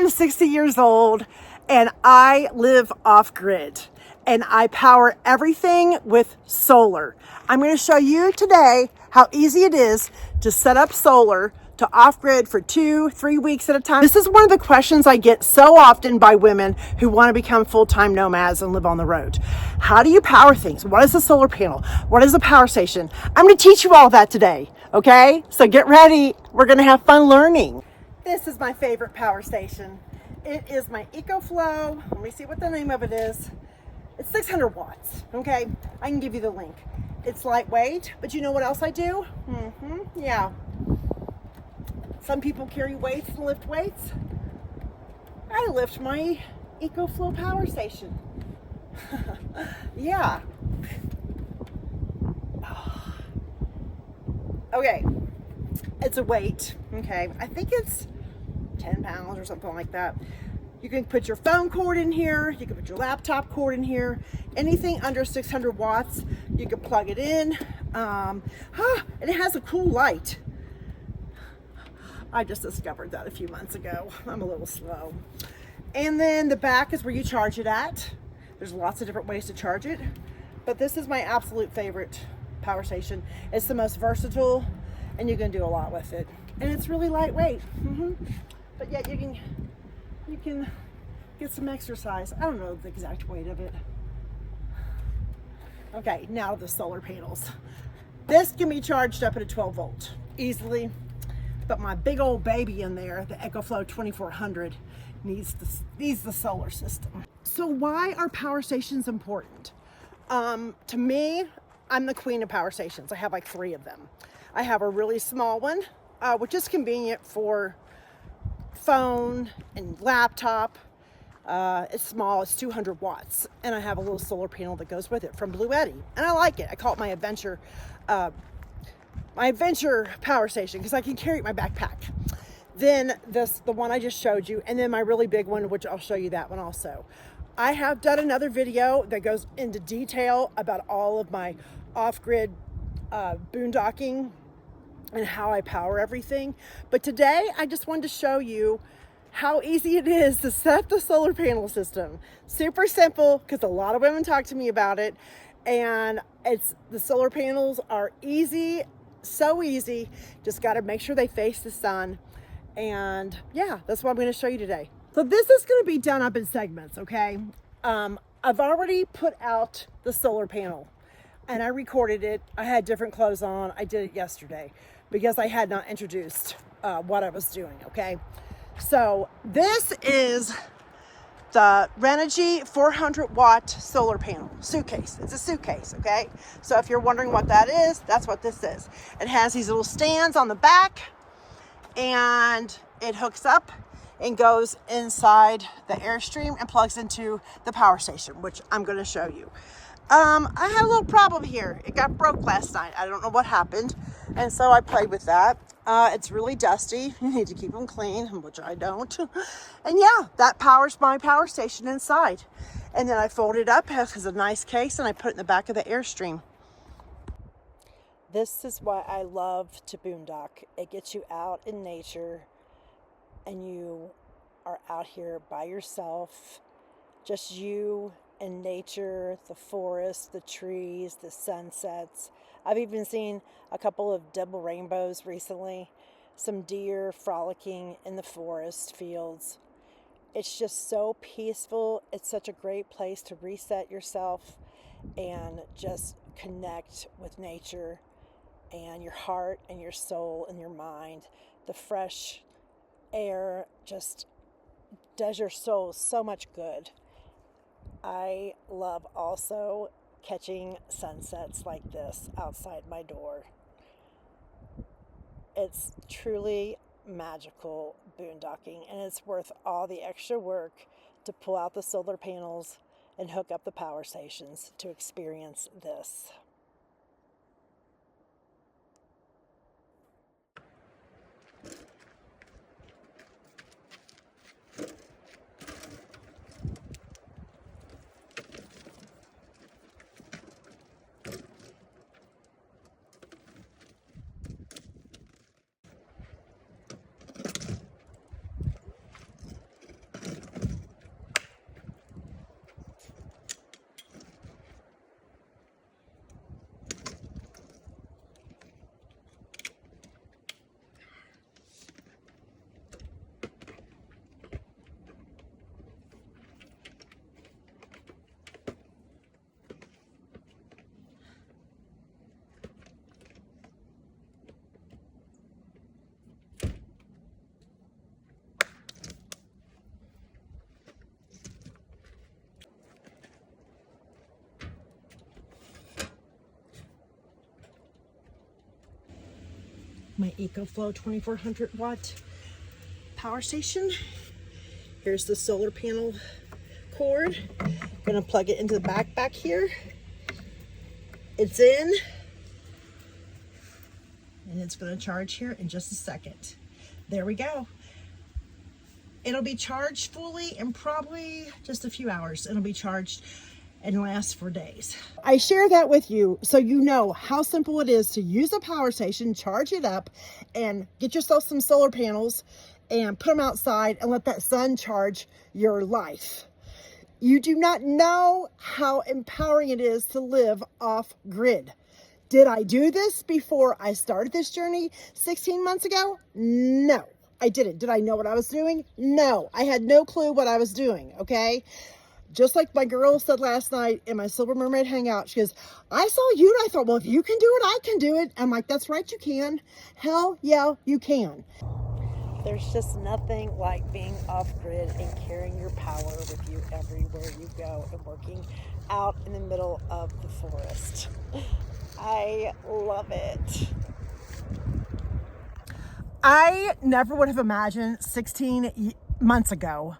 am 60 years old and I live off-grid and I power everything with solar. I'm going to show you today how easy it is to set up solar to off-grid for 2-3 weeks at a time. This is one of the questions I get so often by women who want to become full-time nomads and live on the road. How do you power things? What is a solar panel? What is a power station? I'm going to teach you all that today, okay? So get ready. We're going to have fun learning. This is my favorite power station. It is my EcoFlow. Let me see what the name of it is. It's 600 watts, okay? I can give you the link. It's lightweight, but you know what else I do? Yeah. Some people carry weights and lift weights. I lift my EcoFlow power station. Yeah. Okay. It's a weight, okay? I think it's 10 pounds or something like that. You can put your phone cord in here. You can put your laptop cord in here. Anything under 600 watts, you can plug it in. And it has a cool light. I just discovered that a few months ago. I'm a little slow. And then the back is where you charge it at. There's lots of different ways to charge it, but this is my absolute favorite power station. It's the most versatile and you can do a lot with it. And it's really lightweight. But yet you can get some exercise. I don't know the exact weight of it. Okay, now the solar panels. This can be charged up at a 12 volt easily. But my big old baby in there, the EcoFlow 2400, needs the solar system. So why are power stations important? To me, I'm the queen of power stations. I have like 3 of them. I have a really small one, which is convenient for phone and laptop. It's small, it's 200 watts. And I have a little solar panel that goes with it from Bluetti. And I like it. I call it my adventure power station because I can carry it in my backpack. Then the one I just showed you, and then my really big one, which I'll show you that one also. I have done another video that goes into detail about all of my off-grid boondocking and how I power everything. But today I just wanted to show you how easy it is to set the solar panel system. Super simple, because a lot of women talk to me about it. And the solar panels are easy, so easy. Just got to make sure they face the sun. And yeah, that's what I'm going to show you today. So this is going to be done up in segments, okay? I've already put out the solar panel and I recorded it. I had different clothes on. I did it yesterday because I had not introduced what I was doing, okay? So this is the Renogy 400 watt solar panel, Suitcase. It's a Suitcase, okay? So if you're wondering what that is, that's what this is. It has these little stands on the back and it hooks up and goes inside the Airstream and plugs into the power station, which I'm going to show you. I had a little problem here. It got broke last night. I don't know what happened. And so I played with that. It's really dusty. You need to keep them clean, which I don't. And yeah, that powers my power station inside. And then I fold it up, it has a nice case, and I put it in the back of the Airstream. This is why I love to boondock. It gets you out in nature and you are out here by yourself, just you and nature, the forest, the trees, the sunsets. I've even seen a couple of double rainbows recently, some deer frolicking in the forest fields. It's just so peaceful. It's such a great place to reset yourself and just connect with nature and your heart and your soul and your mind. The fresh air just does your soul so much good. I love also catching sunsets like this outside my door. It's truly magical boondocking, and it's worth all the extra work to pull out the solar panels and hook up the power stations to experience this. my EcoFlow 2400 watt power station. Here's the solar panel cord. Gonna plug it into the back here. It's in, and it's gonna charge here in just a second. There we go. It'll be charged fully in probably just a few hours. It'll be charged and last for days. I share that with you so you know how simple it is to use a power station, charge it up, and get yourself some solar panels and put them outside and let that sun charge your life. You do not know how empowering it is to live off grid. Did I do this before I started this journey 16 months ago? No, I didn't. Did I know what I was doing? No, I had no clue what I was doing, okay? Just like my girl said last night in my Silver Mermaid Hangout, she goes, I saw you and I thought, well, if you can do it, I can do it. I'm like, that's right, you can. Hell yeah, you can. There's just nothing like being off grid and carrying your power with you everywhere you go and working out in the middle of the forest. I love it. I never would have imagined 16 months ago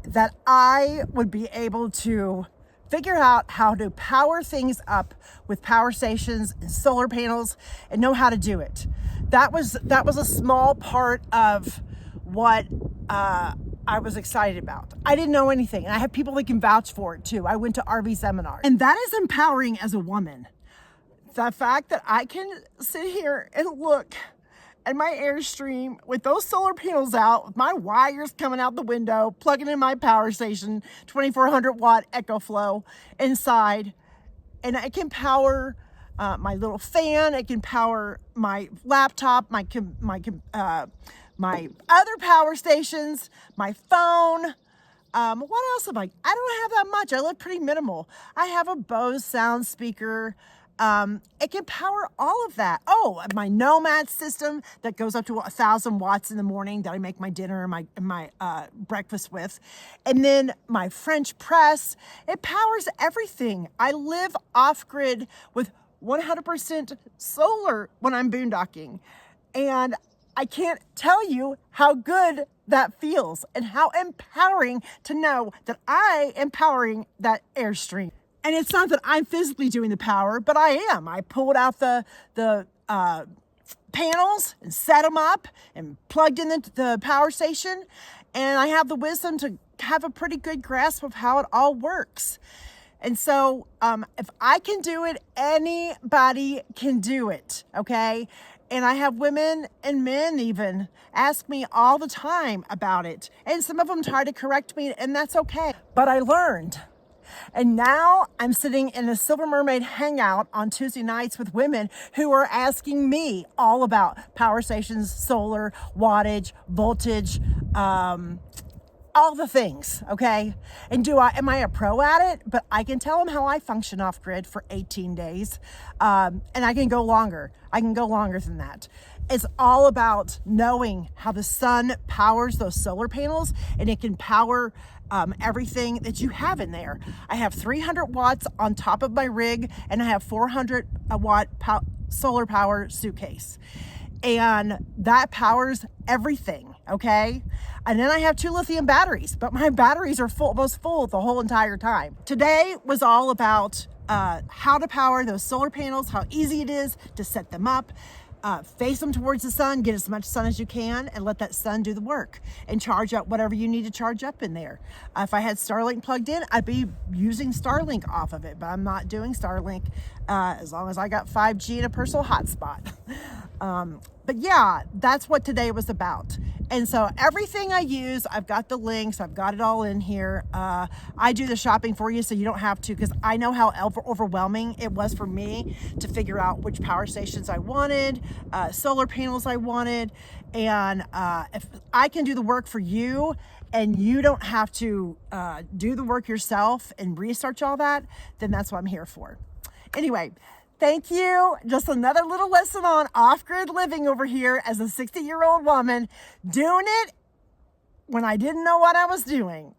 that I would be able to figure out how to power things up with power stations and solar panels and know how to do it. That was a small part of what I was excited about. I didn't know anything, and I have people that can vouch for it too. I went to RV seminars, and that is empowering as a woman. The fact that I can sit here and look at my Airstream with those solar panels out, with my wires coming out the window, plugging in my power station, 2400 watt EcoFlow inside, and I can power my little fan. It can power my laptop, my other power stations, my phone. What else am I don't have that much. I live pretty minimal. I have a Bose sound speaker. It can power all of that. Oh, my Nomad system that goes up to 1,000 watts in the morning that I make my dinner and my breakfast with. And then my French press, it powers everything. I live off grid with 100% solar when I'm boondocking. And I can't tell you how good that feels and how empowering to know that I am powering that Airstream. And it's not that I'm physically doing the power, but I am. I pulled out the panels and set them up and plugged in the power station. And I have the wisdom to have a pretty good grasp of how it all works. And so if I can do it, anybody can do it, okay? And I have women and men even ask me all the time about it. And some of them try to correct me, and that's okay. But I learned. And now I'm sitting in a Silver Mermaid Hangout on Tuesday nights with women who are asking me all about power stations, solar, wattage, voltage, all the things, okay? And am I a pro at it? But I can tell them how I function off grid for 18 days. And I can go longer. I can go longer than that. It's all about knowing how the sun powers those solar panels, and it can power everything that you have in there. I have 300 watts on top of my rig, and I have 400 watt solar power Suitcase. And that powers everything, okay? And then I have 2 lithium batteries, but my batteries are almost full the whole entire time. Today was all about how to power those solar panels, how easy it is to set them up, face them towards the sun, get as much sun as you can, and let that sun do the work and charge up whatever you need to charge up in there. If I had Starlink plugged in, I'd be using Starlink off of it, but I'm not doing Starlink as long as I got 5G and a personal hotspot. But yeah, that's what today was about. And so everything I use, I've got the links, I've got it all in here. I do the shopping for you so you don't have to, because I know how overwhelming it was for me to figure out which power stations I wanted, solar panels I wanted. And if I can do the work for you and you don't have to do the work yourself and research all that, then that's what I'm here for. Anyway, thank you. Just another little lesson on off-grid living over here as a 60-year-old woman doing it when I didn't know what I was doing.